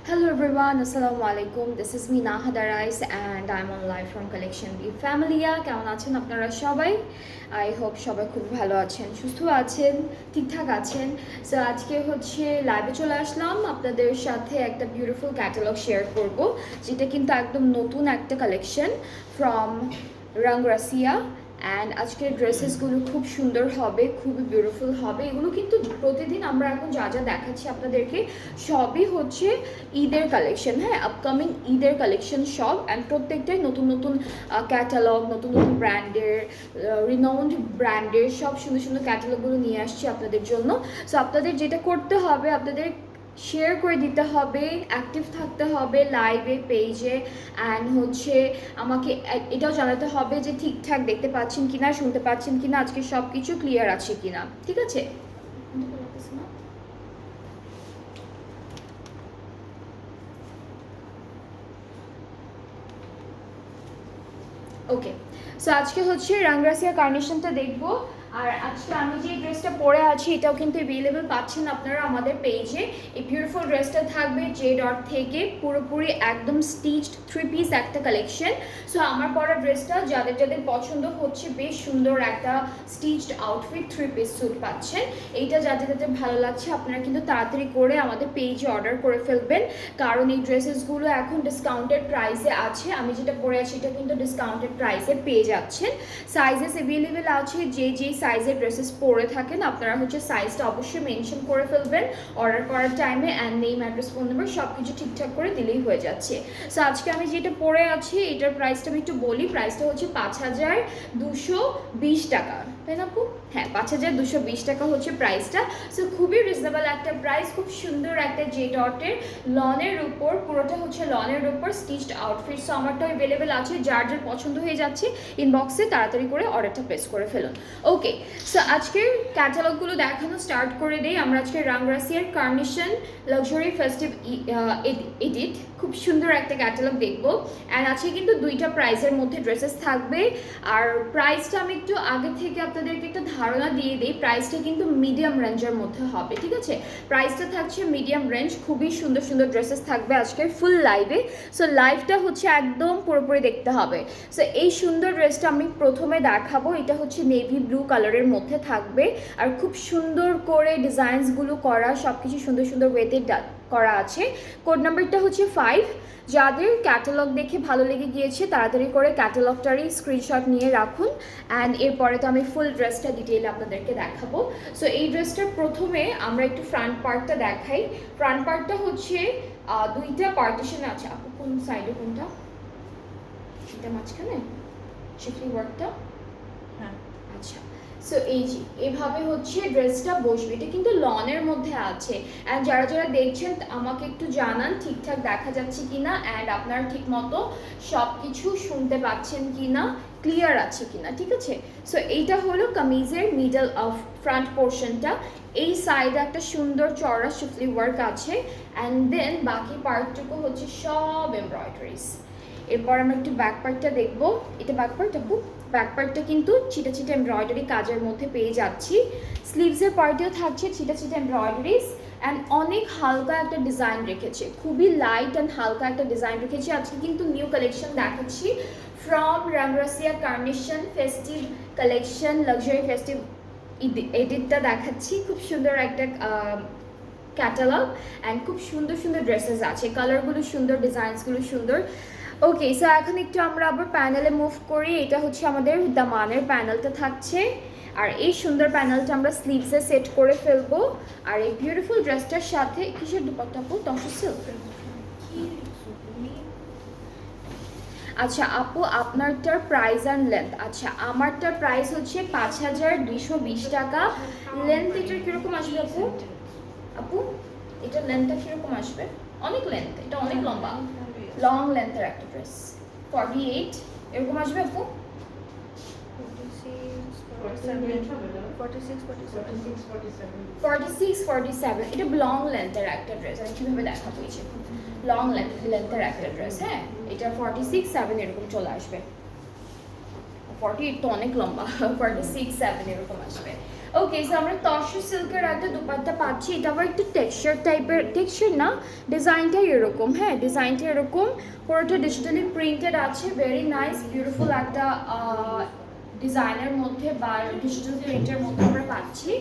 Hello everyone, Assalamu alaikum. This is me Nahada Rais and I'm on live from Collection B Familia. কেমন আছেন আপনারা সবাই? I hope সবাই খুব ভালো আছেন, সুস্থ আছেন, ঠিকঠাক আছেন। সো আজকে হচ্ছে লাইভে চলে আসলাম আপনাদের সাথে একটা বিউটিফুল ক্যাটালগ শেয়ার করব, যেটা কিন্তু একদম নতুন একটা কালেকশন ফ্রম রাংরাসিয়া। অ্যান্ড আজকের ড্রেসেসগুলো খুব সুন্দর হবে, খুবই বিউটিফুল হবে। এগুলো কিন্তু প্রতিদিন আমরা এখন যা যা দেখাচ্ছি আপনাদেরকে সবই হচ্ছে ঈদের কালেকশন, হ্যাঁ, আপকামিং ঈদের কালেকশন সব। অ্যান্ড প্রত্যেকটাই নতুন নতুন ক্যাটালগ, নতুন নতুন ব্র্যান্ডের, রিনাউন্ড ব্র্যান্ডের সব সুন্দর সুন্দর ক্যাটালগুলো নিয়ে আসছি আপনাদের জন্য। সো আপনাদের যেটা করতে হবে, আপনাদের শেয়ার করে দিতে হবে, অ্যাক্টিভ থাকতে হবে লাইভে, পেজে। অ্যান্ড হচ্ছে আমাকে এটাও জানাতে হবে যে ঠিকঠাক দেখতে পাচ্ছেন কিনা, শুনতে পাচ্ছেন কিনা, আজকে সব কিছু ক্লিয়ার আছে কিনা, ঠিক আছে? ওকে, সো আজকে হচ্ছে রাংরাসিয়া কার্নেশনটা দেখবো। আর আজকে আমি যে ড্রেসটা পরে আছি এটাও কিন্তু অ্যাভেলেবেল পাচ্ছেন আপনারা আমাদের পেজে। এই বিউটিফুল ড্রেসটা থাকবে জে ডট থেকে, পুরোপুরি একদম স্টিচড 3 পিস একটা কালেকশন। সো আমার পরা ড্রেসটা যাদের যাদের পছন্দ হচ্ছে, বেশ সুন্দর একটা স্টিচড আউটফিট 3 পিস স্যুট পাচ্ছেন। এইটা যাদের যাদের ভালো লাগছে আপনারা কিন্তু তাড়াতাড়ি করে আমাদের পেজে অর্ডার করে ফেলবেন, কারণ এই ড্রেসেসগুলো এখন ডিসকাউন্টেড প্রাইসে আছে। আমি যেটা পরে আছি এটা কিন্তু ডিসকাউন্টেড প্রাইসে পেয়ে যাচ্ছেন। সাইজেস অ্যাভেলেবেল আছে, যে সাইজের ড্রেসেস পরে থাকেন আপনারা হচ্ছে সাইজটা অবশ্যই মেনশন করে ফেলবেন অর্ডার করার টাইমে। And name, address, phone number সব কিছু ঠিকঠাক করে দিলেই হয়ে যাচ্ছে। সো আজকে আমি যেটা পরে আছি এটার প্রাইসটা আমি একটু বলি। প্রাইসটা হচ্ছে 5,220 টাকা, তাই না আপু? হ্যাঁ, 5,220 টাকা হচ্ছে প্রাইসটা। সো খুবই রিজনেবল একটা প্রাইস, খুব সুন্দর একটা জে ডটের লনের উপর, পুরোটা হচ্ছে লনের উপর স্টিচড আউটফিট। সো আমারটা অ্যাভেলেবেল আছে, যার যার পছন্দ হয়ে যাচ্ছে ইনবক্সে তাড়াতাড়ি করে অর্ডারটা প্লেস করে ফেলুন। ওকে, সো আজকের ক্যাটালগুলো দেখানো স্টার্ট করে দিই। আমরা আজকে রাংরাসিয়ার কার্নেশন লাক্সারি ফেস্টিভ এডিট, খুব সুন্দর একটা ক্যাটালগ দেখবো। অ্যান্ড আজকে কিন্তু দুইটা প্রাইসের মধ্যে ড্রেসেস থাকবে। আর প্রাইসটা আমি একটু আগে থেকে আপনাদেরকে একটা ধারণা দিয়ে দিই, প্রাইসটা কিন্তু মিডিয়াম রেঞ্জের মধ্যে হবে, ঠিক আছে? প্রাইসটা থাকছে মিডিয়াম রেঞ্জ, খুবই সুন্দর সুন্দর ড্রেসেস থাকবে আজকের ফুল লাইভে। সো লাইভটা হচ্ছে একদম পুরোপুরি দেখতে হবে। সো এই সুন্দর ড্রেসটা আমি প্রথমে দেখাবো, এটা হচ্ছে নেভি ব্লু কালারের মধ্যে থাকবে। আর খুব সুন্দর করে ডিজাইনসগুলো করা, সব কিছু সুন্দর সুন্দর ওয়েতে করা আছে। কোড নাম্বারটা হচ্ছে 5। যাদের ক্যাটালগ দেখে ভালো লেগে গিয়েছে তাড়াতাড়ি করে ক্যাটালগটারই স্ক্রিনশট নিয়ে রাখুন। অ্যান্ড এরপরে তো আমি ফুল ড্রেসটা ডিটেইলে আপনাদেরকে দেখাবো। সো এই ড্রেসটার প্রথমে আমরা একটু ফ্রন্ট পার্টটা দেখাই। ফ্রন্ট পার্টটা হচ্ছে দুইটা পার্টিশন আছে। আপু কোন সাইডে, কোনটা? এটা মাঝখানে শিফলি ওয়ার্কটা? হ্যাঁ, আচ্ছা। সো এই যে এভাবে হচ্ছে ড্রেসটা বসবে, এটা কিন্তু লনের মধ্যে আছে। অ্যান্ড যারা যারা দেখছেন আমাকে একটু জানান ঠিকঠাক দেখা যাচ্ছে কিনা, অ্যান্ড আপনারা ঠিক মতো সব কিছু শুনতে পাচ্ছেন কিনা, ক্লিয়ার আছে কিনা, ঠিক আছে? সো এইটা হলো কামিজের মিডল অফ ফ্রন্ট পোর্শনটা। এই সাইডে একটা সুন্দর চড়া শিফলি ওয়ার্ক আছে। অ্যান্ড দেন বাকি পার্টটুকু হচ্ছে সব এমব্রয়ডারিজ। এরপর আমরা একটু ব্যাক পার্টটা দেখবো। এটা ব্যাক পার্ট আপু, ব্যাক পার্টটা কিন্তু ছিটা ছিটা এমব্রয়ডারি কাজের মধ্যে পেয়ে যাচ্ছি। স্লিভসের পার্টেও থাকছে ছিটা ছিটা এমব্রয়ডারিজ। অ্যান্ড অনেক হালকা একটা ডিজাইন রেখেছে, খুবই লাইট অ্যান্ড হালকা একটা ডিজাইন রেখেছে। আজকে কিন্তু নিউ কালেকশন দেখাচ্ছি from Rangrasiya carnation festive collection, luxury festive এডিটটা দেখাচ্ছি। খুব সুন্দর একটা ক্যাটালগ অ্যান্ড খুব সুন্দর সুন্দর ড্রেসেস আছে, কালারগুলো সুন্দর, ডিজাইনসগুলো সুন্দর। ওকে, সো এখন একটু আমরা আবার প্যানেলে মুভ করি। এটা হচ্ছে আমাদের দামানের প্যানেলটা থাকছে। আর এই সুন্দর প্যানেলটা আমরা স্লিভসে সেট করে ফেলবো। আর এই বিউটিফুল ড্রেসটার সাথে কিসের দুপাট্টা আপু? তসর সিল্ক। আচ্ছা আপু, আপনারটার প্রাইস অ্যান্ড লেন্থ? আচ্ছা, আমারটার প্রাইস হচ্ছে 5,220 টাকা। লেন্থ এটার কীরকম আসবে আপু? আপু এটার লেন্থটা কীরকম আসবে? অনেক লেন্থ, এটা অনেক লম্বা, লং লেন্থের একটা ড্রেস। 48 এরকম আসবে আপু? 46-47 এটা লং লেন্থের একটা ড্রেস। আমি কীভাবে দেখাবো? এই যে লং লেন্থের একটা ড্রেস, হ্যাঁ, এটা 46-7 এরকম চলে আসবে। 48 তো অনেক লম্বা, 46-7 এরকম আসবে। ওকে, সো আমরা তসর সিল্কের একটা দুপাট্টা পাচ্ছি। এটা আবার একটু টেক্সচার টাইপের, টেক্সচার না, ডিজাইনটাই এরকম। হ্যাঁ, ডিজাইনটা এরকম, পুরোটা ডিজিটালি প্রিন্টেড আছে। ভেরি নাইস বিউটিফুল একটা ডিজাইনের মধ্যে বা ডিজিটাল প্রিন্টের মধ্যে আমরা পাচ্ছি।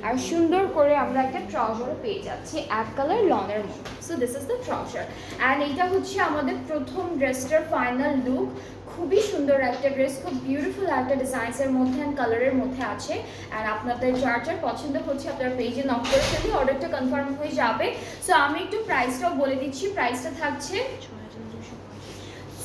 আর সুন্দর করে আমরা একটা ট্রাউজারও পেয়ে যাচ্ছি এক কালার লনের মধ্যে। So this is the trouser and এইটা হচ্ছে আমাদের প্রথম ড্রেসটার ফাইনাল লুক। খুবই সুন্দর একটা ড্রেস, খুব বিউটিফুল একটা ডিজাইনসের মধ্যে অ্যান্ড কালারের মধ্যে আছে। অ্যান্ড আপনাদের যার যার পছন্দ হচ্ছে আপনারা পেজে নক করে ফেললে অর্ডারটা কনফার্ম হয়ে যাবে। সো আমি একটু প্রাইসটাও বলে দিচ্ছি। প্রাইসটা থাকছে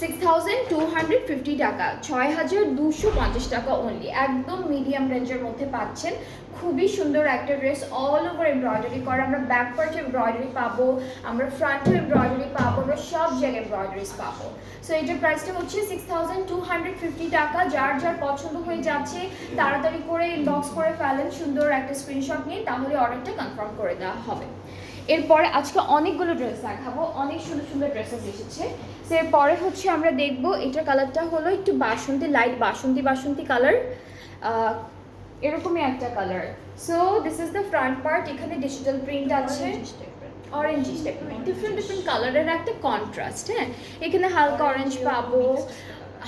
6,250 টাকা, 6,250 টাকা অনলি। একদম মিডিয়াম রেঞ্জের মধ্যে পাচ্ছেন। খুবই সুন্দর একটা ড্রেস, অল ওভার এমব্রয়ডারি করা। আমরা ব্যাক পার্টে এমব্রয়ডারি পাবো, আমরা ফ্রন্টে এমব্রয়ডারি পাবো, আমরা সব জায়গায় এমব্রয়ডারিজ পাবো। সো এটার প্রাইসটা হচ্ছে 6,250 টাকা। যার যার পছন্দ হয়ে যাচ্ছে তাড়াতাড়ি করে ইনবক্স করে ফেলেন সুন্দর একটা স্ক্রিনশট নিয়ে, তাহলে অর্ডারটা কনফার্ম করে দেওয়া হবে। এরপরে আজকে অনেকগুলো ড্রেস দেখাবো, অনেক সুন্দর সুন্দর ড্রেসেস এসেছে। সো এরপরে হচ্ছে আমরা দেখবো এটার কালারটা হলো একটু বাসন্তী, লাইট বাসন্তী বাসন্তী কালার, এরকমই একটা colour. So this is the front part. এখানে ডিজিটাল প্রিন্ট আছে, অরেঞ্জ টাইপের ডিফারেন্ট ডিফারেন্ট কালারের একটা কন্ট্রাস্ট। হ্যাঁ, এখানে হালকা অরেঞ্জ পাবো,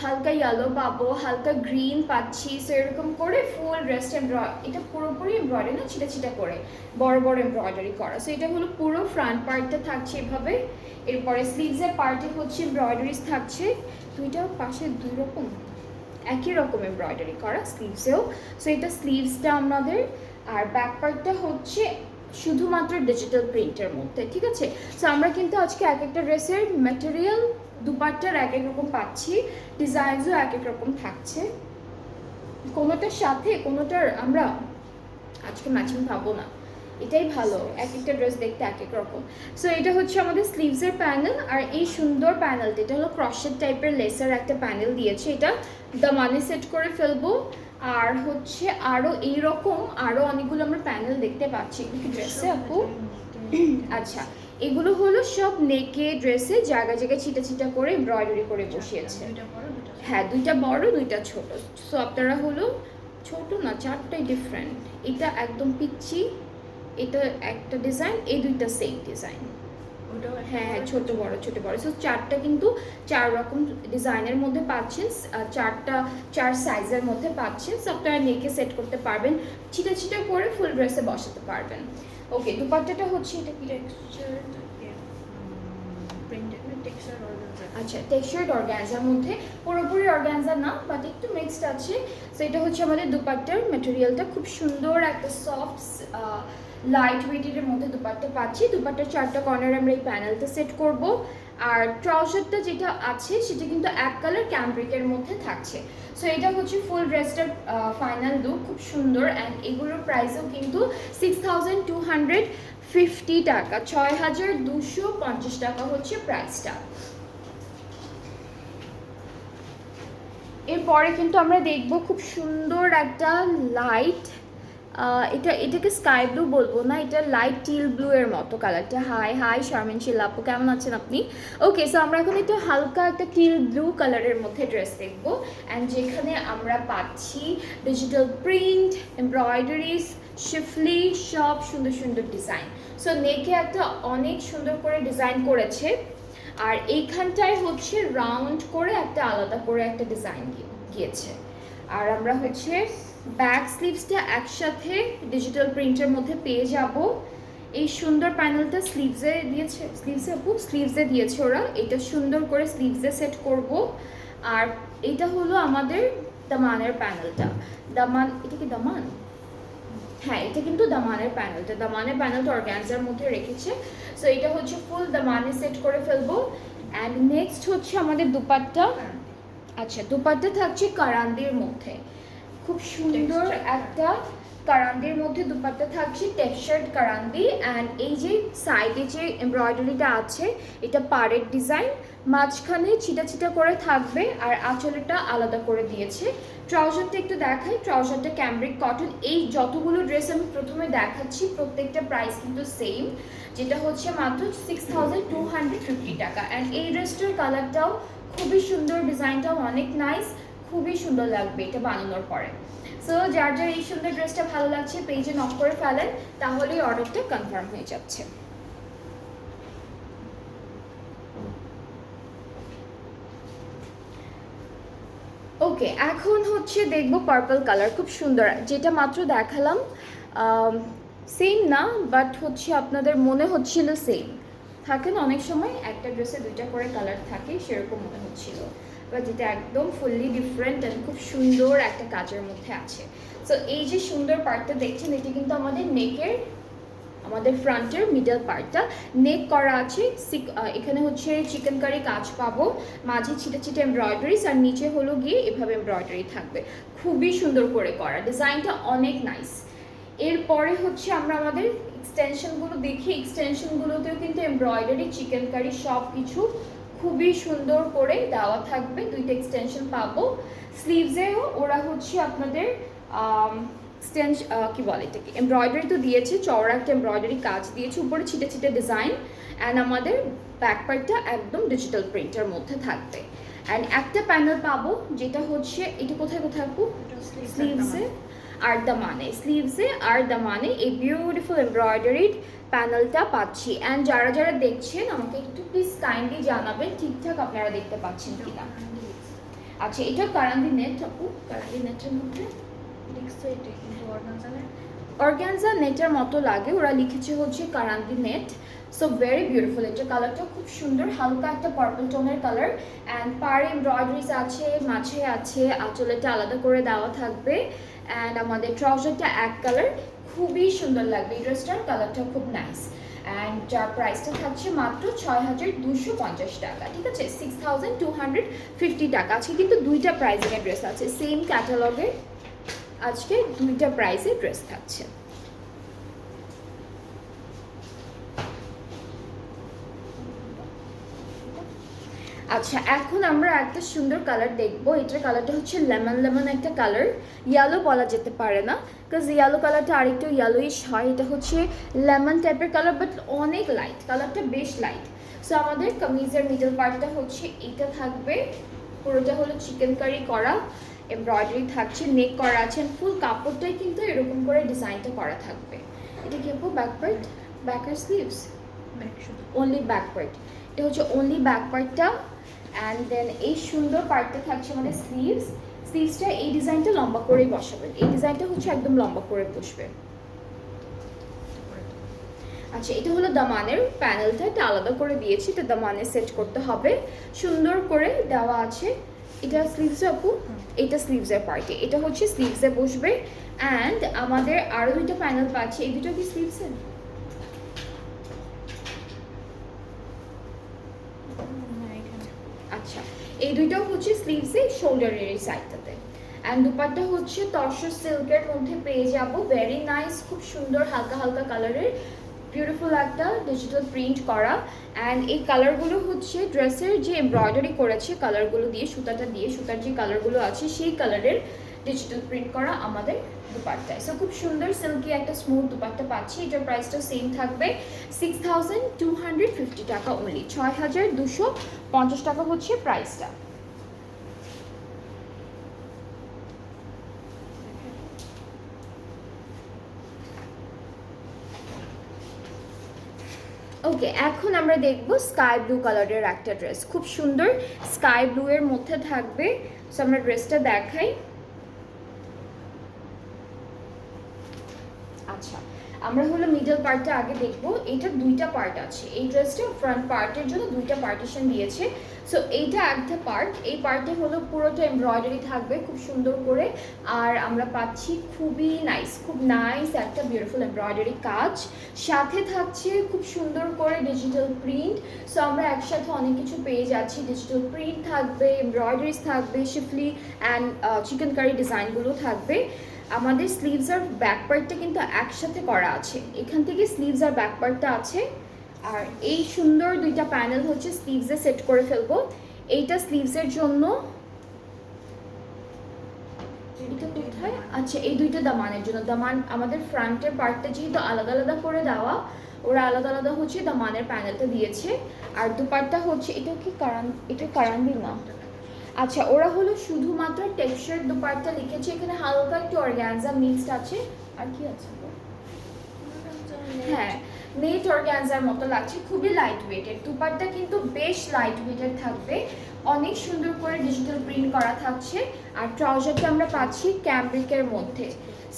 হালকা ইয়েলো পাবো, হালকা গ্রিন পাচ্ছি। সো এরকম করে ফুল ড্রেসটা এটা পুরোপুরি এমব্রয়ডারি না, ছিটা ছিটা করে বড় বড় এমব্রয়ডারি করা। সো এটা হলো পুরো ফ্রন্ট পার্টটা থাকছে এভাবে। এরপরে স্লিভসের পার্টে হচ্ছে এমব্রয়ডারিজ থাকছে, দুইটা পাশে দুই রকম একই রকম এমব্রয়ডারি করা স্লিভসেও। সো এটা স্লিভসটা আমাদের, আর ব্যাক পার্টটা হচ্ছে শুধুমাত্র ডিজিটাল প্রিন্টের মধ্যে। ঠিক আছে, সো আমরা কিন্তু আজকে এক একটা ড্রেসের ম্যাটেরিয়াল দুপাট্টার এক এক রকম পাচ্ছি, ডিজাইনসও এক এক রকম থাকছে। কোনোটার সাথে কোনোটার আমরা আজকে ম্যাচিং পাবো না, এটাই ভালো, এক একটা ড্রেস দেখতে এক এক রকম। সো এটা হচ্ছে আমাদের স্লিভসের প্যানেল। আর এই সুন্দর প্যানেলটা, এটা হলো ক্রশেট টাইপের লেসার একটা প্যানেল দিয়েছে। এটা দামানে সেট করে ফেলবো। আর হচ্ছে আরও এইরকম আরও অনেকগুলো আমরা প্যানেল দেখতে পাচ্ছি ড্রেসে আপু। আচ্ছা, এগুলো হলো সব নেকে ড্রেসে জায়গা জায়গায় ছিটা ছিটা করে এমব্রয়ডারি করে বসিয়েছে। হ্যাঁ, দুইটা বড় দুইটা ছোট। সো আপনারা হলো ছোট না, চারটাই ডিফারেন্ট। এটা একদম পিচ্ছি, এটা একটা ডিজাইন, এই দুইটা সেম ডিজাইন। হ্যাঁ হ্যাঁ, ছোট বড় ছোট বড়। সো চারটা কিন্তু চার রকম ডিজাইনের মধ্যে পাচ্ছেন, চার সাইজের মধ্যে পাচ্ছেন। সো আপনারা নেকে সেট করতে পারবেন, ছিটা ছিটা করে ফুল ড্রেসে বসাতে পারবেন। ওকে, দুপাট্টাটা হচ্ছে এটা কি আচ্ছা, টেক্সচার্ড অর্গানজার মধ্যে, পুরোপুরি অর্গানজা না বাট একটু মিক্সড আছে। সো এটা হচ্ছে আমাদের দুপাট্টার ম্যাটেরিয়ালটা, খুব সুন্দর একটা সফট লাইট ওয়েটের মধ্যে দুপাট্টা পাচ্ছি। দুপাট্টার চারটা কর্নার আমরা এই প্যানেলটা সেট করব। আর ট্রাউজারটা যেটা আছে সেটা কিন্তু এক কালার ক্যামব্রিকের মধ্যে থাকছে। সো এটা হচ্ছে ফুল ড্রেসটার ফাইনাল লুক, খুব সুন্দর। অ্যান্ড এগুলোর প্রাইসও কিন্তু 6,250 টাকা, 6,250 টাকা হচ্ছে প্রাইসটা। এরপরে কিন্তু আমরা দেখব খুব সুন্দর একটা লাইট, এটাকে স্কাই ব্লু বলবো না, এটা লাইট টিল ব্লু এর মতো কালারটা। হাই শারমিন শিলা আপু, কেমন আছেন আপনি? ওকে, সো আমরা এখন একটু হালকা একটা টিল ব্লু কালারের মধ্যে ড্রেস দেখবো। অ্যান্ড যেখানে আমরা পাচ্ছি ডিজিটাল প্রিন্ট, এমব্রয়ডারিজ, শিফলি, সব সুন্দর সুন্দর ডিজাইন। সো নেকে একটা অনেক সুন্দর করে ডিজাইন করেছে। আর এইখানটায় হচ্ছে রাউন্ড করে একটা আলাদা করে একটা ডিজাইন গিয়েছে। আর আমরা হচ্ছে ব্যাক স্লিভসটা একসাথে ডিজিটাল প্রিন্টের মধ্যে পেয়ে যাব। এই সুন্দর প্যানেলটা স্লিভসে দিয়েছে ওরা। এটা সুন্দর করে স্লিভসে সেট করব। আর এটা হলো আমাদের দামানের প্যানেলটা। দামান, এটা কি দামান? হ্যাঁ, এটা কিন্তু দামানের প্যানেলটা অর্গানজার মধ্যে রেখেছে। সো এটা হচ্ছে ফুল দামানে সেট করে ফেলবো। অ্যান্ড নেক্সট হচ্ছে আমাদের দুপাট্টা। আচ্ছা, দুপাট্টা থাকছে কারান্দির মধ্যে, খুব সুন্দর একটা কারান্দির মধ্যে দুপাট্টা থাকছে, টেক্সচার্ড কারান্দি। অ্যান্ড এই যে সাইডে যে এমব্রয়ডারিটা আছে এটা পাড়ের ডিজাইন, মাঝখানে ছিটা ছিটা করে থাকবে। আর আঁচলটা আলাদা করে দিয়েছে। ট্রাউজারটা একটু দেখাই, ট্রাউজারটা ক্যামব্রিক কটন। এই যতগুলো ড্রেস আমি প্রথমে দেখাচ্ছি প্রত্যেকটা প্রাইস কিন্তু সেম, যেটা হচ্ছে মাত্র 6,250 টাকা। অ্যান্ড এই ড্রেসটার কালারটাও খুবই সুন্দর, ডিজাইনটাও অনেক নাইস, খুবই সুন্দর লাগবে এটা বানানোর পরে। সো যার যার এই সুন্দর ড্রেসটা ভালো লাগছে পেজে নক করে ফেলেন, তাহলেই অর্ডারটা কনফার্ম হয়ে যাচ্ছে। ওকে, এখন হচ্ছে দেখবো পার্পল কালার, খুব সুন্দর, যেটা মাত্র দেখালাম সেম না, বাট হচ্ছে আপনাদের মনে হচ্ছিল সেম, থাকে না অনেক সময় একটা ড্রেসে দুইটা করে কালার থাকে, সেরকম মনে হচ্ছিল, বাট যেটা একদম ফুললি ডিফারেন্ট অ্যান্ড খুব সুন্দর একটা কাজের মধ্যে আছে। সো এই যে সুন্দর পার্টটা দেখছেন, এটি কিন্তু আমাদের নেকের, আমাদের ফ্রন্টের মিডল পার্টটা নেক করা আছে, এখানে হচ্ছে চিকেন কারি কাজ পাবো, মাঝে ছিটে ছিটে এমব্রয়ডারিজ, আর নিচে হলো গিয়ে এভাবে এমব্রয়ডারি থাকবে, খুবই সুন্দর করে করা, ডিজাইনটা অনেক নাইস। এরপরে হচ্ছে আমরা আমাদের এক্সটেনশনগুলো দেখি, এক্সটেনশনগুলোতেও কিন্তু এমব্রয়ডারি চিকেন কারি সব কিছু খুবই সুন্দর করে দেওয়া থাকবে, দুইটা এক্সটেনশন পাবো। স্লিভসেও ওরা হচ্ছে আপনাদের কি বলে এটাকে, এমব্রয়ডারি তো দিয়েছে, চওড়া একটা এমব্রয়ডারি কাজ দিয়েছে, উপরে ছিটে ছিটে ডিজাইন, অ্যান্ড আমাদের ব্যাক পার্টটা একদম ডিজিটাল প্রিন্টের মধ্যে থাকবে। অ্যান্ড একটা প্যানেল পাবো যেটা হচ্ছে, এটা কোথায় কোথায় আপু, স্লিভসে আর দামানে, স্লিভসে আর দামানে এই বিউটিফুল এমব্রয়ডারিড প্যানেলটা পাচ্ছি। অ্যান্ড যারা যারা দেখছেন আমাকে একটু প্লিজ কাইন্ডলি জানাবেন ঠিকঠাক আপনারা দেখতে পাচ্ছেন কিনা। আচ্ছা, এটা কারান্দি নেট আপু, কারান্দি নেটের মধ্যে অর্গানজা নেটের মতো লাগে, ওরা লিখেছে হচ্ছে Karandi net. So very beautiful, এটার কালারটা খুব সুন্দর, হালকা একটা পার্পল টোনের কালার, অ্যান্ড পাড়ে এমব্রয়ডারিজ আছে, মাঝে আছে, আঁচলেটা আলাদা করে দেওয়া থাকবে, অ্যান্ড আমাদের ট্রাউজারটা এক কালার, খুবই সুন্দর লাগবে এই ড্রেসটার, কালারটা খুব নাইস। অ্যান্ড যার প্রাইসটা থাকছে মাত্র ৬,২৫০ টাকা, ঠিক আছে, ৬,250 টাকা। আজকে কিন্তু দুইটা প্রাইসিংয়ের ড্রেস আছে, সেম ক্যাটালগে আজকে দুইটা প্রাইসে ড্রেস থাকছে। আচ্ছা, এখন আমরা একটা সুন্দর কালার দেখবো, এটার কালারটা হচ্ছে লেমন লেমন একটা কালার, ইয়েলো বলা যেতে পারে না, বিকজ ইয়েলো কালারটা আরেকটু ইয়েলোইশ হয়, এটা হচ্ছে লেমন টাইপের কালার, বাট অনেক লাইট, কালারটা বেশ লাইট। সো আমাদের কামিজের মিডল পার্টটা হচ্ছে এটা থাকবে, পুরোটা হলো চিকেন কারি করা, এমব্রয়ডারি থাকছে, নেক করা আছে, ফুল কাপড়টাই কিন্তু এরকম করে ডিজাইনটা করা থাকবে। এটা কি আপু ব্যাক পার্ট, ব্যাক আর স্লিভস, অনলি ব্যাক পার্ট, এটা হচ্ছে অনলি ব্যাক পার্টটা। অ্যান্ড দেন এই সুন্দর পার্টটা থাকছে আমাদের স্লিভস, স্লিভসটা এই ডিজাইনটা লম্বা করেই বসাবেন, এই ডিজাইনটা হচ্ছে একদম লম্বা করে বসবে। আচ্ছা, এটা হলো দামানের প্যানেলটা, এটা আলাদা করে দিয়েছি, এটা দামানে সেট করতে হবে, সুন্দর করে দেওয়া আছে। এটা স্লিভসে আপু, এটা স্লিভসের পার্টে, এটা হচ্ছে স্লিভসে বসবে। অ্যান্ড আমাদের আরও দুইটা প্যানেল পাচ্ছি, এই দুটো কি স্লিভসে, আচ্ছা এই দুইটাও হচ্ছে স্লিভসে, শোল্ডারের এই সাইডটাতে। অ্যান্ড দুপাট্টা হচ্ছে তসর সিল্কের মধ্যে পেয়ে যাবো, ভেরি নাইস, খুব সুন্দর হালকা হালকা কালারের, বিউটিফুল একটা ডিজিটাল প্রিন্ট করা। অ্যান্ড এই কালারগুলো হচ্ছে ড্রেসের যে এমব্রয়ডারি করেছে কালারগুলো দিয়ে, সুতাটা দিয়ে, সুতার যে কালারগুলো আছে সেই কালারের ডিজিটাল প্রিন্ট করা আমাদের দুপাট্টায়। সো খুব সুন্দর সিল্কি একটা স্মুথ দুপাট্টা পাচ্ছি, এটার প্রাইসটা সেম থাকবে 6,250 টাকা অনলি, 6,250 টাকা হচ্ছে প্রাইসটা। ওকে, এখন আমরা দেখবো স্কাই ব্লু কালারের একটা ড্রেস, খুব সুন্দর স্কাই ব্লু এর মধ্যে থাকবে। সো আমরা ড্রেসটা দেখাই। আচ্ছা, আমরা হলো মিডল পার্টটা আগে দেখবো, এটা দুইটা পার্ট আছে, এই ড্রেসটা ফ্রন্ট পার্টের জন্য দুইটা পার্টিশন দিয়েছে। সো এইটা একটা পার্ট, এই পার্টে হলো পুরোটা এমব্রয়ডারি থাকবে খুব সুন্দর করে, আর আমরা পাচ্ছি খুবই নাইস, খুব নাইস একটা বিউটিফুল এমব্রয়ডারি কাজ, সাথে থাকছে খুব সুন্দর করে ডিজিটাল প্রিন্ট। সো আমরা একসাথে অনেক কিছু পেয়ে যাচ্ছি, ডিজিটাল প্রিন্ট থাকবে, এমব্রয়ডারিজ থাকবে, শিফলি অ্যান্ড চিকেন কারি ডিজাইনগুলো থাকবে। আমাদের স্লিভস আর ব্যাক পার্টটা কিন্তু একসাথে করা আছে, এখান থেকে স্লিভস আর ব্যাক পার্টটা আছে। আর এই সুন্দর দুইটা প্যানেল হচ্ছে স্লিভসে সেট করে ফেলবো, এইটা স্লিভসের জন্য, এটা কোথায়, আচ্ছা এই দুইটা দামানের জন্য। দামান আমাদের ফ্রন্টের পার্টটা যেহেতু আলাদা আলাদা করে দেওয়া, ওরা আলাদা আলাদা হচ্ছে দামানের প্যানেলটা দিয়েছে। আর দুপাট্টা হচ্ছে, এটা কি কারান, এটা কারান্দি না, আচ্ছা, ওরা হলো শুধুমাত্র টেক্সচার দুপাট্টা লিখেছে, এখানে হালকা একটু অর্গানজা মিক্সড আছে। আর কি আছে? হ্যাঁ, নেট অর্গানজার মতো লাগছে, খুবই লাইট ওয়েটের। দুপাট্টা কিন্তু বেশ লাইট ওয়েটের থাকবে, অনেক সুন্দর করে ডিজিটাল প্রিন্ট করা থাকছে। আর ট্রাউজারটা আমরা পাচ্ছি ক্যামব্রিকের মধ্যে।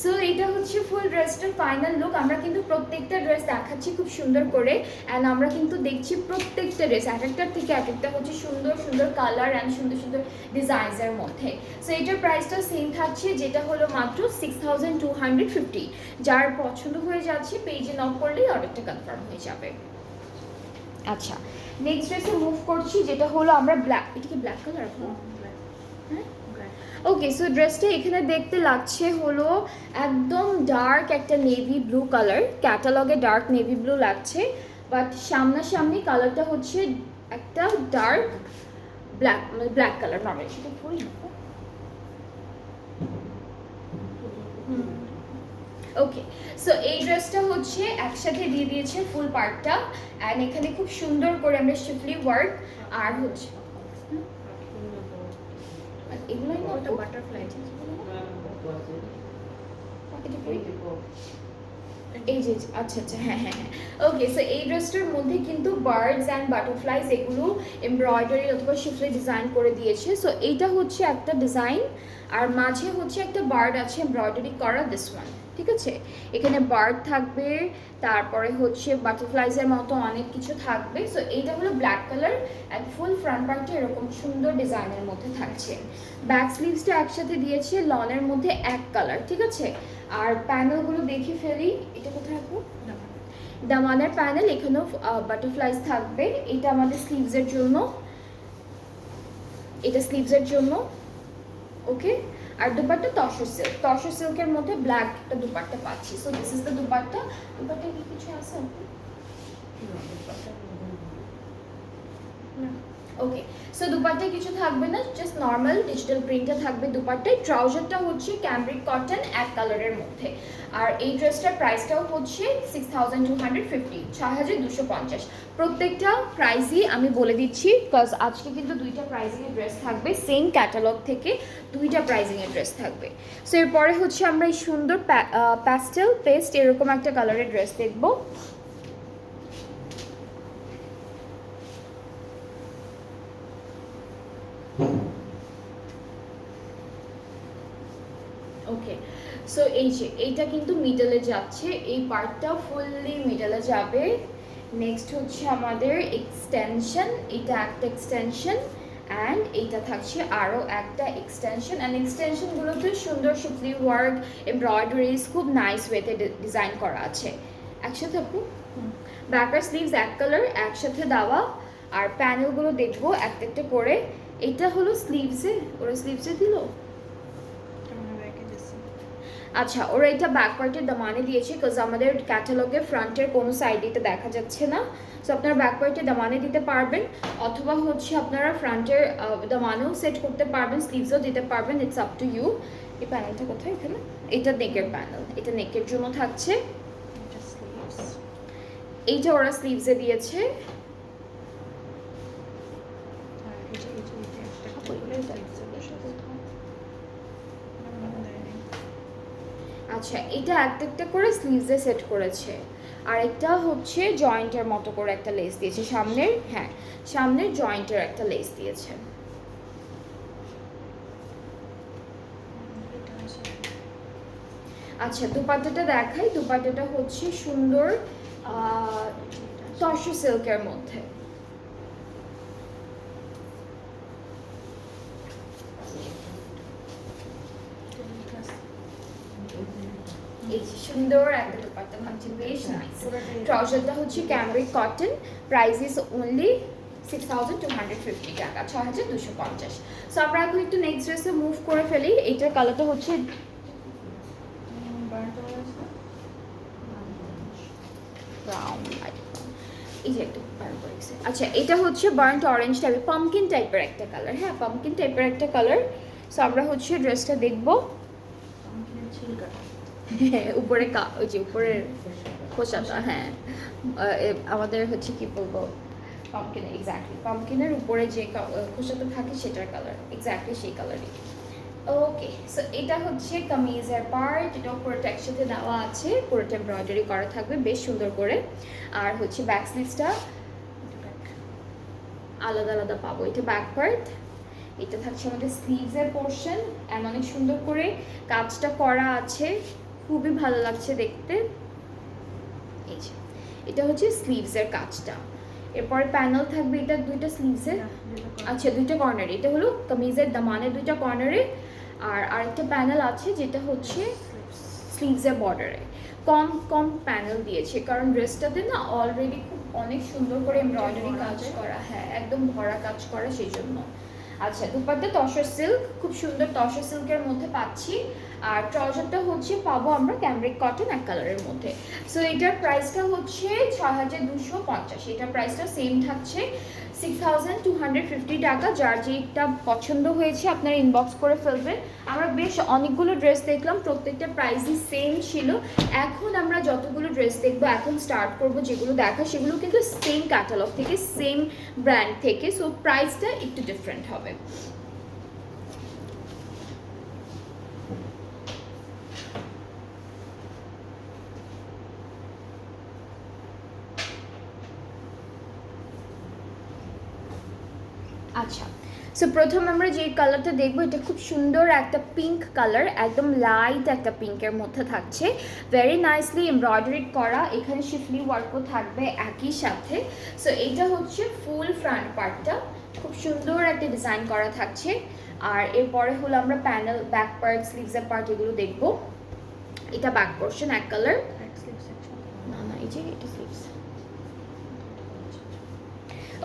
সো এটা হচ্ছে ফুল ড্রেসটার ফাইনাল লুক। আমরা কিন্তু প্রত্যেকটা ড্রেস দেখাচ্ছি খুব সুন্দর করে, অ্যান্ড আমরা কিন্তু দেখছি প্রত্যেকটা ড্রেস এক একটার থেকে এক একটা হচ্ছে সুন্দর সুন্দর কালার অ্যান্ড সুন্দর সুন্দর ডিজাইনসের মধ্যে। সো এটার প্রাইসটা সেম থাকছে, যেটা হলো মাত্র 6250। যার পছন্দ হয়ে যাচ্ছে পেজে নক করলেই অর্ডারটা কনফার্ম হয়ে যাবে। আচ্ছা, নেক্সট ড্রেসে মুভ করছি, যেটা হলো আমরা ব্ল্যাক, এটা কি ব্ল্যাক কালার? হ্যাঁ, ওকে। সো ড্রেসটা এখানে দেখতে লাগছে হলো একদম ডার্ক একটা নেভি ব্লু কালার, ক্যাটালগে ডার্ক নেভি ব্লু লাগছে, বাট সামনাসামনি কালারটা হচ্ছে একটা ডার্ক ব্ল্যাক, মানে ব্ল্যাক কালার নর্মালি। সেটা ফুল ওকে। সো এই ড্রেসটা হচ্ছে একসাথে দিয়ে দিয়েছে ফুল পার্টটা, অ্যান্ড এখানে খুব সুন্দর করে আমরা শিফলি ওয়ার্ক আর হচ্ছে এগুলোই না, ওটা বাটারফ্লাই। এই যে আচ্ছা আচ্ছা, হ্যাঁ হ্যাঁ হ্যাঁ, ওকে। সো এই ড্রেসটার মধ্যে কিন্তু বার্ডস অ্যান্ড বাটারফ্লাইজ এগুলো এমব্রয়ডারি অথবা শিফলি ডিজাইন করে দিয়েছে। সো এইটা হচ্ছে একটা ডিজাইন, আর মাঝে হচ্ছে একটা বার্ড আছে এমব্রয়ডারি করা, দিস ওয়ান, ঠিক আছে। এখানে বার্ড থাকবে, তারপরে হচ্ছে বাটারফ্লাইজের মতো অনেক কিছু থাকবে। সো এইটা হলো black colour, and full front পার্টটা এরকম সুন্দর ডিজাইনের মধ্যে থাকছে। ব্যাক স্লিভসটা একসাথে দিয়েছে লনের মধ্যে এক কালার, ঠিক আছে। আর প্যানেলগুলো দেখে ফেলি, এটা কোথায় রাখবো? দামানের প্যানেল, এখানেও বাটারফ্লাইজ থাকবে। এটা আমাদের স্লিভসের জন্য, এটা স্লিভসের জন্য, ওকে। আর দুপাট্টা তসর সিল্ক, তসর সিল্কের মধ্যে ব্ল্যাক একটা দুপাট্টা পাচ্ছি। So this is the dupatta. Dupatta কি কিছু আছে? ওকে। সো দুপাট্টায় কিছু থাকবে না, জাস্ট নর্মাল ডিজিটাল প্রিন্টটা থাকবে দুপাট্টায়। ট্রাউজারটা হচ্ছে ক্যামব্রিক কটন এক কালারের মধ্যে। আর এই ড্রেসটার প্রাইসটাও হচ্ছে 6250, 6250। প্রত্যেকটা প্রাইসই আমি বলে দিচ্ছি, বিকজ আজকে কিন্তু দুইটা প্রাইজিংয়ের ড্রেস থাকবে, সেম ক্যাটালগ থেকে দুইটা প্রাইজিংয়ের ড্রেস থাকবে। সো এরপরে হচ্ছে আমরা এই সুন্দর প্যাস্টেল পেস্ট এরকম একটা কালারের ড্রেস দেখবো। ওকে। সো এই যে এইটা কিন্তু মিডলে যাচ্ছে, এই পার্টটা ফুললি মিডলে যাবে। নেক্সট হচ্ছে আমাদের এক্সটেনশন, এটা একটা এক্সটেনশন, অ্যান্ড এইটা থাকছে আরও একটা এক্সটেনশন। অ্যান্ড এক্সটেনশনগুলোতে সুন্দর শিফলি ওয়ার্ক এমব্রয়ডারিজ খুব নাইস ওয়েতে ডিজাইন করা আছে। একসাথে আপু ব্যাকার স্লিভস এক কালার একসাথে দেওয়া, আর প্যানেলগুলো দেখবো একটা একটা করে। এটা হলো স্লিভসে, ওরা স্লিভসে দিল। আচ্ছা, ওরা এটা ব্যাক পার্টের দামানে দিয়েছে, বিকজ আমাদের ক্যাটালগে ফ্রন্টের কোনো সাইডে এটা দেখা যাচ্ছে না। সো আপনারা ব্যাক পার্টের দামানে দিতে পারবেন, অথবা হচ্ছে আপনারা ফ্রন্টের দামানেও সেট করতে পারবেন, স্লিভসও দিতে পারবেন, ইটস আপ টু ইউ। এই প্যানেলটা কোথায়? এখানে। এটা নেকের প্যানেল, এটা নেকের জন্য থাকছে। এইটা ওরা স্লিভসে দিয়েছে। আচ্ছা, এটা একটা একটা করে স্লিভসে সেট করেছে, আর একটা হচ্ছে জয়েন্টের মতো করে একটা লেস দিয়েছে সামনের, হ্যাঁ সামনের জয়েন্টের একটা লেস দিয়েছে। আচ্ছা, দুপাট্টাটা দেখাই। দুপাট্টাটা হচ্ছে সুন্দর তসর সিল্কের মধ্যে। এই যে সুন্দর একটা দুপাট্টা ভাবছি, বেশ নাইস। ট্রাউজারটা হচ্ছে cambric cotton, price is only 6250 টাকা, 6250। সো আমরা এখন একটু নেক্সট ড্রেসে মুভ করে ফেলি। এইটার কালারটা হচ্ছে ব্রাউন, এই যে একটু আচ্ছা, এটা হচ্ছে বার্ন্ট অরেঞ্জ টাইপের, পামকিন টাইপের একটা কালার, হ্যাঁ পামকিন টাইপের একটা কালার। সো আমরা হচ্ছে ড্রেসটা দেখবো। হ্যাঁ, উপরে ওই যে উপরের খোসাটা, হ্যাঁ আমাদের হচ্ছে কি বলবো, পাম্পকিন, এক্স্যাক্টলি পাম্পকিনের উপরে যে খোসাটা থাকে সেটার কালার, এক্স্যাক্টলি সেই কালারই। ওকে, সো এটা হচ্ছে কামিজের পার্ট, এটা পুরোটা একসাথে দেওয়া আছে, পুরোটা এমব্রয়ডারি করা থাকবে বেশ সুন্দর করে। আর হচ্ছে ব্যাক স্লিভসটা আলাদা আলাদা পাবো, এটা ব্যাক পার্ট, এটা থাকছে আমাদের স্লিভসের পোর্শন, অ্যান্ড অনেক সুন্দর করে কাজটা করা আছে, খুবই ভালো লাগছে দেখতে। এই যে এটা হচ্ছে স্লিভসের কাজটা। এরপরে প্যানেল থাকবে এটা দুইটা স্লিভসের, আচ্ছা দুইটা কর্নারে, এটা হলো কামিজের দামানের দুইটা কর্নারে, আর আরেকটা প্যানেল আছে যেটা হচ্ছে স্লিভসের বর্ডারে। কম কম প্যানেল দিয়েছে কারণ ড্রেসটাতে না অলরেডি খুব অনেক সুন্দর করে এমব্রয়ডারি কাজ করা, হ্যাঁ একদম ভরা কাজ করা, সেই জন্য। আচ্ছা দুপাট্টা তসর সিল্ক, খুব সুন্দর তসর সিল্কের মধ্যে পাচ্ছি। আর ট্রাউজারটা হচ্ছে পাবো আমরা ক্যামব্রিক কটন এক কালারের মধ্যে। সো এটার প্রাইসটা হচ্ছে ৬,২৫০, এটার প্রাইসটা সেম থাকছে 6,250 টাকা। যার যেটা পছন্দ হয়েছে আপনারা ইনবক্স করে ফেলবেন। আমরা বেশ অনেকগুলো ড্রেস দেখলাম, প্রত্যেকটা প্রাইসই সেম ছিল। এখন আমরা যতগুলো ড্রেস দেখবো এখন স্টার্ট করব যেগুলো দেখা, সেগুলো কিন্তু সেম ক্যাটালগ থেকে, সেম ব্র্যান্ড থেকে, সো প্রাইসটা একটু ডিফারেন্ট হবে। আচ্ছা, সো প্রথম আমরা যে কালারটা দেখবো এটা খুব সুন্দর একটা পিঙ্ক কালার, একদম লাইট একটা পিঙ্কের মধ্যে থাকছে, ভেরি নাইসলি এমব্রয়ডারিড করা, এখানে শিফলি ওয়ার্কও থাকবে একই সাথে। সো এইটা হচ্ছে ফুল ফ্রন্ট পার্টটা, খুব সুন্দর একটা ডিজাইন করা থাকছে। আর এরপরে হলো আমরা প্যানেল, ব্যাক পার্ট, স্লিভসের পার্ট এগুলো দেখবো। এটা ব্যাক পোর্শন এক কালার, না না এই যে এটা স্লিভস।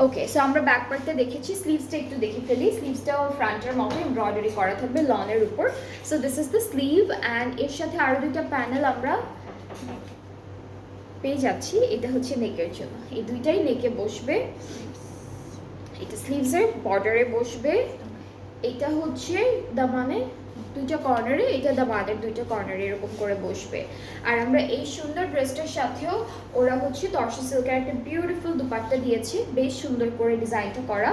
ওকে, সো আমরা ব্যাক পার্টটা দেখেছি, স্লিভসটা একটু দেখে ফেলি। স্লিভসটাও ফ্রন্টের মতো এমব্রয়ডারি করা থাকবে লনের উপর। So this is the sleeve, and এর সাথে আরও দুইটা প্যানেল আমরা পেয়ে যাচ্ছি। এটা হচ্ছে নেকের জন্য, এই দুইটাই নেকে বসবে, এটা স্লিভসের বর্ডারে বসবে, এটা হচ্ছে দামানে দুইটা কর্নারে, এটা দামানের দুইটা কর্নারে এরকম করে বসবে। আর আমরা এই সুন্দর ড্রেসটার সাথেও ওরা হচ্ছে তসর সিল্কের একটা বিউটিফুল দুপাট্টা দিয়েছে, বেশ সুন্দর করে ডিজাইনটা করা।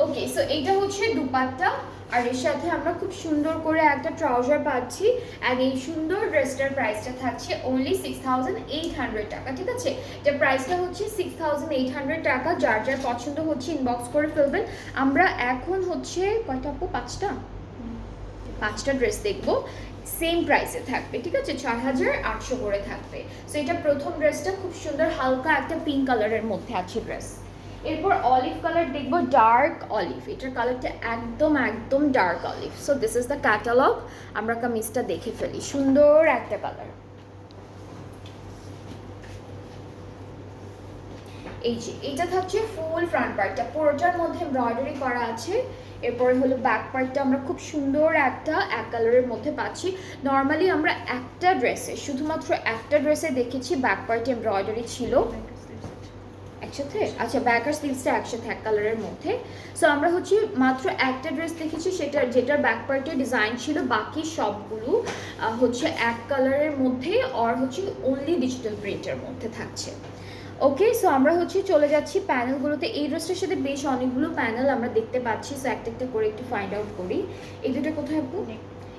ওকে, সো এইটা হচ্ছে দুপাট্টা, আর এর সাথে আমরা খুব সুন্দর করে একটা ট্রাউজার পাচ্ছি। আর এই সুন্দর ড্রেসটার প্রাইসটা থাকছে অনলি 6,800 টাকা, ঠিক আছে? এটা প্রাইসটা হচ্ছে 6,800 টাকা। যার যার পছন্দ হচ্ছে ইনবক্স করে ফেলবেন। আমরা এখন হচ্ছে কয়টা আপু, পাঁচটা ড্রেস দেখবো, সেম প্রাইসে থাকবে, ঠিক আছে? 6,800 করে থাকবে। সো এটা প্রথম ড্রেসটা খুব সুন্দর হালকা একটা পিঙ্ক কালারের মধ্যে আছে ড্রেস। এরপর অলিভ কালার দেখবো, ডার্ক অলিভ, এটার কালারটা একদম একদম dark olive. So this is the catalogue, আমরা কামিজটা দেখে ফেলি, সুন্দর একটা কালার। এই যে এটা থাকছে ফুল ফ্রন্ট পার্টটা, পুরোটার মধ্যে এমব্রয়ডারি করা আছে। এরপরে হলো ব্যাক পার্টটা আমরা খুব সুন্দর একটা এক কালারের মধ্যে পাচ্ছি। নর্মালি আমরা একটা ড্রেসে, শুধুমাত্র একটা ড্রেসে দেখেছি ব্যাক পার্টে এমব্রয়ডারি ছিল একসাথে, আচ্ছা ব্যাক আর স্লিভসটা একসাথে এক কালারের মধ্যে। সো আমরা হচ্ছে মাত্র একটা ড্রেস দেখেছি, যেটার ব্যাক পার্টে ডিজাইন ছিল, বাকি সবগুলো হচ্ছে এক কালারের মধ্যে আর হচ্ছে অনলি ডিজিটাল প্রিন্টের মধ্যে থাকছে। ওকে, সো আমরা হচ্ছে চলে যাচ্ছি প্যানেলগুলোতে। এই ড্রেসটার সাথে বেশ অনেকগুলো প্যানেল আমরা দেখতে পাচ্ছি, সো একটা একটা করে একটু ফাইন্ড আউট করি। এই দুটো কোথায় আপু?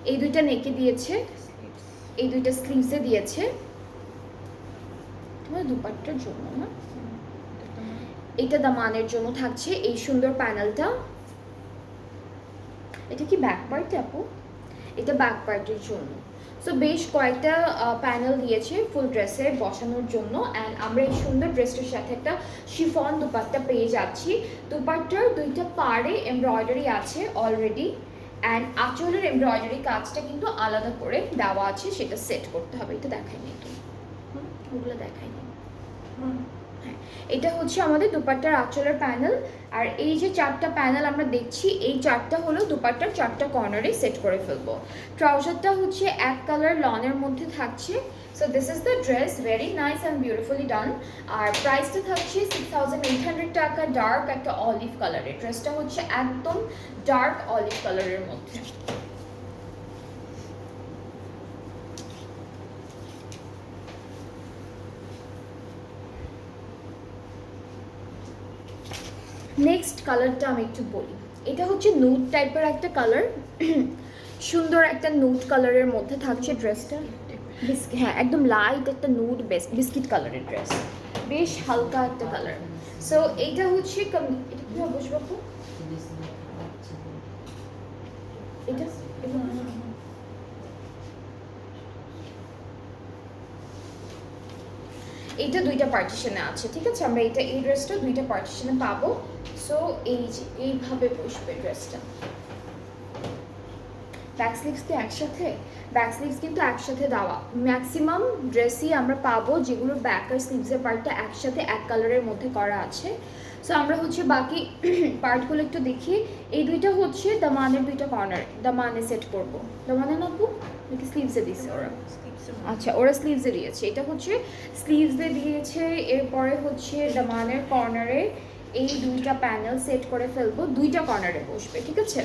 এই দুইটা নেকে দিয়েছে, এই দুইটা স্লিভসে দিয়েছে, তোমার দুপাট্টার জন্য না, এটা দামানের জন্য থাকছে এই সুন্দর প্যানেলটা। এটা কি ব্যাক পার্টে আপু? এটা ব্যাক পার্টের জন্য। সো বেশ কয়েকটা প্যানেল দিয়েছে ফুল ড্রেসে বসানোর জন্য। অ্যান্ড আমরা এই সুন্দর ড্রেসটার সাথে একটা শিফন দুপাট্টা পেয়ে যাচ্ছি। দুপাট্টার দুইটা পাড়ে এমব্রয়ডারি আছে অলরেডি, অ্যান্ড আঁচলের এমব্রয়ডারি কাজটা কিন্তু আলাদা করে দেওয়া আছে, সেটা সেট করতে হবে। এটা দেখায়নি তো, ওগুলো দেখায়নি। হ্যাঁ, এটা হচ্ছে আমাদের দুপাট্টার আঁচলের প্যানেল। আর এই যে চারটা প্যানেল আমরা দেখছি, এই চারটা হলো দুপাট্টার চারটা কর্নারে সেট করে ফেলবো। ট্রাউজারটা হচ্ছে এক কালার লনের মধ্যে থাকছে। So this is the dress, very nice and beautifully done. আর প্রাইসটা থাকছে 6,800 টাকা, ডার্ক একটা অলিভ কালারের। ড্রেসটা হচ্ছে একদম ডার্ক অলিভ কালারের মধ্যে। নেক্সট কালারটা আমি একটু বলি, এটা হচ্ছে নুড টাইপের একটা কালার, সুন্দর একটা নুড কালারের মধ্যে থাকছে ড্রেসটা। হ্যাঁ, একদম লাইট একটা নুড বিস্কিট কালারের ড্রেস, বেশ হালকা একটা কালার। সো এইটা হচ্ছে এটা কি বসবো আপু? এটা এইটা দুইটা পার্টিশনে আছে, ঠিক আছে? আমরা এই ড্রেসটা দুইটা পার্টিশনে পাবো। সো এই যে এইভাবে বসবে ড্রেসটা। ব্যাক স্লিভস কি একসাথে? ব্যাক স্লিভস কিন্তু একসাথে দেওয়া, ম্যাক্সিমাম ড্রেসই আমরা পাবো যেগুলোর ব্যাক আর স্লিভসের পার্টটা একসাথে এক কালারের মধ্যে করা আছে। সো আমরা হচ্ছে বাকি পার্টগুলো একটু দেখি। এই দুইটা হচ্ছে দামানের দুইটা কর্নার, দামানে সেট করবো। দামানে না আপু নাকি স্লিভসে দিয়েছে ওরা? আচ্ছা, ওরা স্লিভসে দিয়েছে, এটা হচ্ছে স্লিভসে দিয়েছে। এরপরে হচ্ছে দামানের কর্নারে এই দুইটা প্যানেল সেট করে ফেলবো, দুইটা কর্নারে বসবে, ঠিক আছে?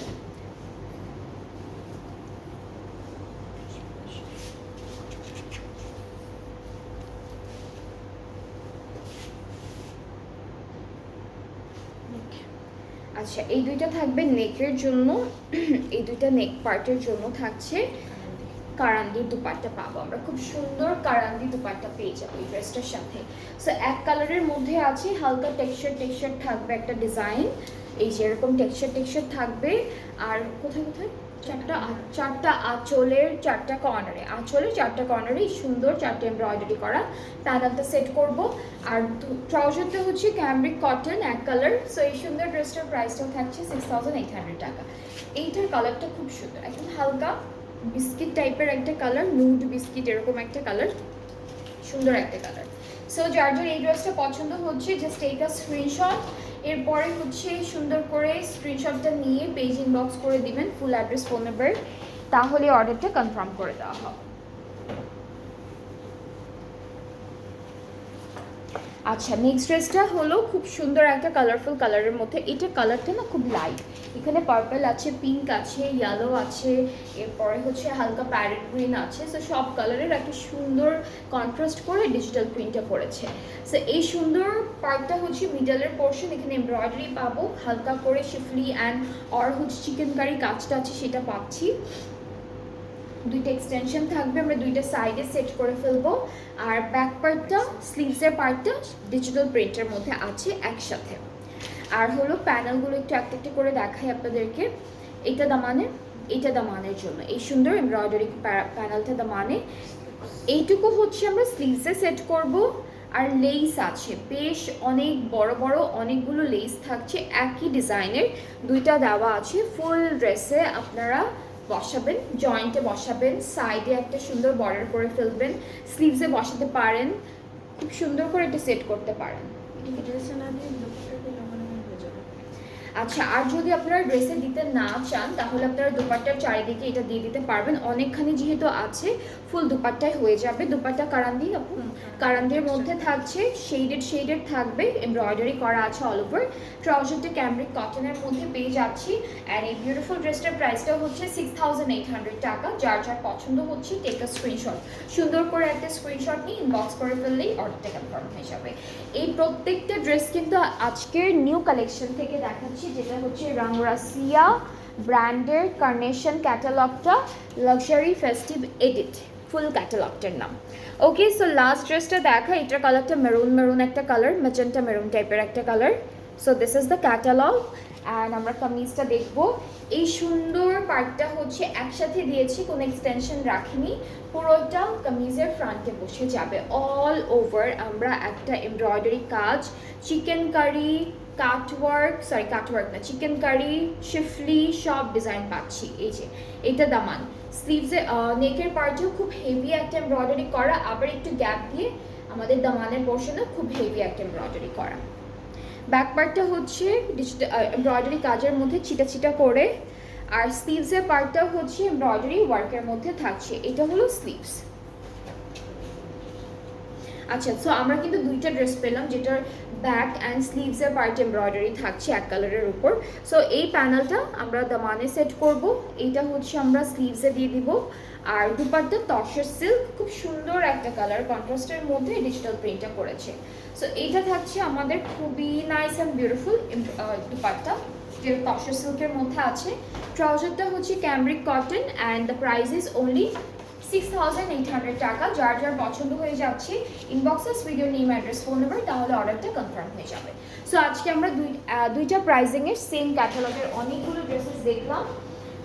আচ্ছা, এই দুইটা থাকবে নেকের জন্য, এই দুইটা নেক পার্টের জন্য থাকছে কারান্দির দুপাট্টা পাবো আমরা, খুব সুন্দর কারান্দি দুপাট্টা পেয়ে যাবো এই ড্রেসটার সাথে। সো এক কালারের মধ্যে আছে, হালকা টেক্সচার থাকবে, একটা ডিজাইন এই যে এরকম টেক্সচার থাকবে। আর কোথায় কোথায় চারটা আঁচলের চারটা কর্নারে, আঁচলের চারটা কর্নারে সুন্দর চারটে এমব্রয়ডারি করা প্যানেলটা সেট করব। আর ট্রাউজারটা হচ্ছে ক্যামব্রিক কটন এক কালার। সো এই সুন্দর ড্রেসটার প্রাইসটাও থাকছে 6800 টাকা। এইটার কালারটা খুব সুন্দর, একদম হালকা বিস্কিট টাইপের একটা কালার, নুড বিস্কিট এরকম একটা কালার, সুন্দর একটা কালার। সো যার যার এই ড্রেসটা পছন্দ হচ্ছে জাস্ট টেক আ স্ক্রিনশট, এরপরে হচ্ছে সুন্দর করে স্ক্রিনশটটা নিয়ে পেজ ইনবক্স করে দিবেন ফুল অ্যাড্রেস ফোন নাম্বার, তাহলে অর্ডারটা কনফার্ম করে দেওয়া হবে। আচ্ছা, নেক্সট ড্রেসটা হলো খুব সুন্দর একটা কালারফুল কালারের মধ্যে। এটা কালারটা না খুব লাইট, এখানে পার্পল আছে, পিঙ্ক আছে, ইয়েলো আছে, এরপরে হচ্ছে হালকা প্যারেট গ্রিন আছে। সো সব কালারের একটা সুন্দর কন্ট্রাস্ট করে ডিজিটাল প্রিন্টটা করেছে। সো এই সুন্দর পার্টটা হচ্ছে মিডলের পোর্শন, এখানে এমব্রয়ডারি পাবো হালকা করে শিফলি অ্যান্ড আর হচ্ছে চিকেন কারি কাজটা আছে সেটা পাচ্ছি। দুইটা এক্সটেনশন থাকবে, আমরা দুইটা সাইডে সেট করে ফেলবো। আর ব্যাক পার্টটা স্লিভসের পার্টটা ডিজিটাল প্রিন্টের মধ্যে আছে একসাথে। আর হলো প্যানেলগুলো একটু একটা করে দেখাই আপনাদেরকে। এটা দামানের জন্য এই সুন্দর এমব্রয়ডারি প্যানেলটা দামানে, এইটুকু হচ্ছে আমরা স্লিভসে সেট করব। আর লেস আছে বেশ অনেক বড় বড় অনেকগুলো লেস থাকছে একই ডিজাইনের, দুইটা দেওয়া আছে। ফুল ড্রেসে আপনারা বসাবেন, জয়েন্টে বসাবেন, সাইডে একটা সুন্দর বর্ডার করে ফেলবেন, স্লিভসে বসাতে পারেন, খুব সুন্দর করে এটা সেট করতে পারেন। আচ্ছা, আর যদি আপনারা ড্রেসে দিতে না চান তাহলে আপনারা দুপাট্টার চারিদিকে এটা দিয়ে দিতে পারবেন, অনেকখানি যেহেতু আছে ফুল দুপাট্টায় হয়ে যাবে। দুপাট্টা কারান্দি, কারান্দির মধ্যে থাকছে শেডেড থাকবে, এমব্রয়ডারি করা আছে অল ওভার। ট্রাউজারটা ক্যামব্রিক কটনের মধ্যে পেয়ে যাচ্ছি। অ্যান্ড এই বিউটিফুল ড্রেসটার প্রাইসটা হচ্ছে 6800 টাকা। যার যার পছন্দ হচ্ছে টেক আ স্ক্রিনশট, সুন্দর করে একটা স্ক্রিনশট নিয়ে ইনবক্স করে ফেললেই অর্ডারটা কনফার্ম হয়ে যাবে। এই প্রত্যেকটা ড্রেস কিন্তু আজকের নিউ কালেকশন থেকে দেখাচ্ছি, যেটা হচ্ছে রাংরাসিয়া ব্র্যান্ডের কার্নেশন ক্যাটালগটা, লাক্সারি ফেস্টিভ এডিট ফুল ক্যাটালগটার নাম। ওকে, সো লাস্ট ড্রেসটা দেখা, এটার কালারটা মেরুন একটা কালার, ম্যাজেন্টা মেরুন টাইপের একটা colour. So this is the catalogue. And আমরা কামিজটা দেখবো। এই সুন্দর পার্টটা হচ্ছে একসাথে দিয়েছি, কোনো এক্সটেনশন রাখিনি, পুরোটা কামিজের ফ্রন্টে বসে যাবে। অল ওভার আমরা একটা এমব্রয়ডারি কাজ, চিকেন কারি কাটওয়ার্ক না, চিকেন কারি শিফলি সব ডিজাইন পাচ্ছি। এই যে এটা দামান, স্লিভসে নেকের পার্টেও খুব হেভি একটা এমব্রয়ডারি করা, আবার একটু গ্যাপ দিয়ে আমাদের দামানের পোর্শনে খুব হেভি একটা এমব্রয়ডারি করা। ব্যাক পার্টটা হচ্ছে এমব্রয়ডারি কাজের মধ্যে ছিটা করে, আর স্লিভসের পার্টটা হচ্ছে এমব্রয়ডারি ওয়ার্কের মধ্যে থাকছে। এটা হলো স্লিভস। আচ্ছা, সো আমরা কিন্তু দুইটা ড্রেস পেলাম, যেটার ব্যাক অ্যান্ড স্লিভসের পার্ট এমব্রয়ডারি থাকছে এক কালারের উপর। সো এই প্যানেলটা আমরা দামানে সেট করব, এইটা হচ্ছে আমরা স্লিভসে দিয়ে দিব। আর দুপাট্টা তসর সিল্ক, খুব সুন্দর একটা কালার কন্ট্রাস্টের মধ্যে ডিজিটাল প্রিন্টটা করেছে। সো এইটা থাকছে আমাদের খুবই নাইস অ্যান্ড বিউটিফুল দুপাট্টা, যেটা তসর সিল্কের মধ্যে আছে। ট্রাউজারটা হচ্ছে cambric cotton and the price is only 6,800 টাকা। যার যার পছন্দ হয়ে যাচ্ছে inboxes video name address phone number, তাহলে অর্ডারটা কনফার্ম হয়ে যাবে। সো আজকে আমরা দুইটা প্রাইজিংয়ের সেম ক্যাটালগের অনেকগুলো ড্রেসেস দেখলাম।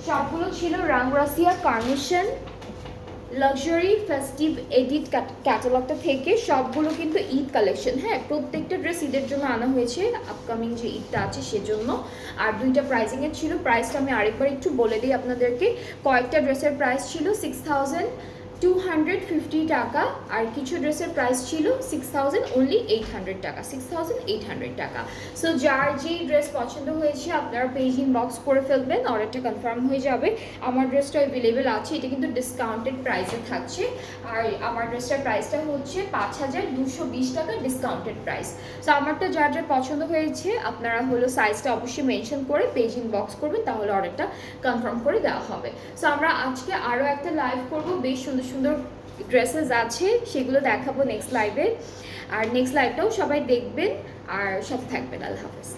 সবগুলো ছিল Rangrasiya carnation luxury festive edit ক্যাটালগটা থেকে। সবগুলো কিন্তু ঈদ কালেকশন, হ্যাঁ, প্রত্যেকটা ড্রেস ঈদের জন্য আনা হয়েছে, আপকামিং যে ঈদটা আছে সেজন্য। আর দুইটা প্রাইজিংয়ের ছিল। প্রাইসটা আমি আরেকবার একটু বলে দিই আপনাদেরকে। কয়েকটা ড্রেসের প্রাইস ছিল 6,250 টাকা, আর কিছু ড্রেসের প্রাইস ছিল 6,800 টাকা, 6,800 টাকা। সো যার যেই ড্রেস পছন্দ হয়েছে আপনারা পেজ ইনবক্স করে ফেলবেন, অর্ডারটা কনফার্ম হয়ে যাবে। আমার ড্রেসটা অ্যাভেলেবেল আছে, এটা কিন্তু ডিসকাউন্টেড প্রাইসে থাকছে। আর আমার ড্রেসটার প্রাইসটা হচ্ছে 5,220 টাকা, ডিসকাউন্টেড প্রাইস। সো আমারটা যার যার পছন্দ হয়েছে আপনারা হলো সাইজটা অবশ্যই মেনশন করে পেজ ইনবক্স করবেন, তাহলে অর্ডারটা কনফার্ম করে দেওয়া হবে। সো আমরা আজকে আরও একটা লাইভ করব, বেশ সুন্দর সুন্দর ড্রেসেস আছে, সেগুলো দেখাবো নেক্সট লাইভে। আর নেক্সট লাইভটাও সবাই দেখবেন আর সাথে থাকবেন। আল্লাহ হাফেজ।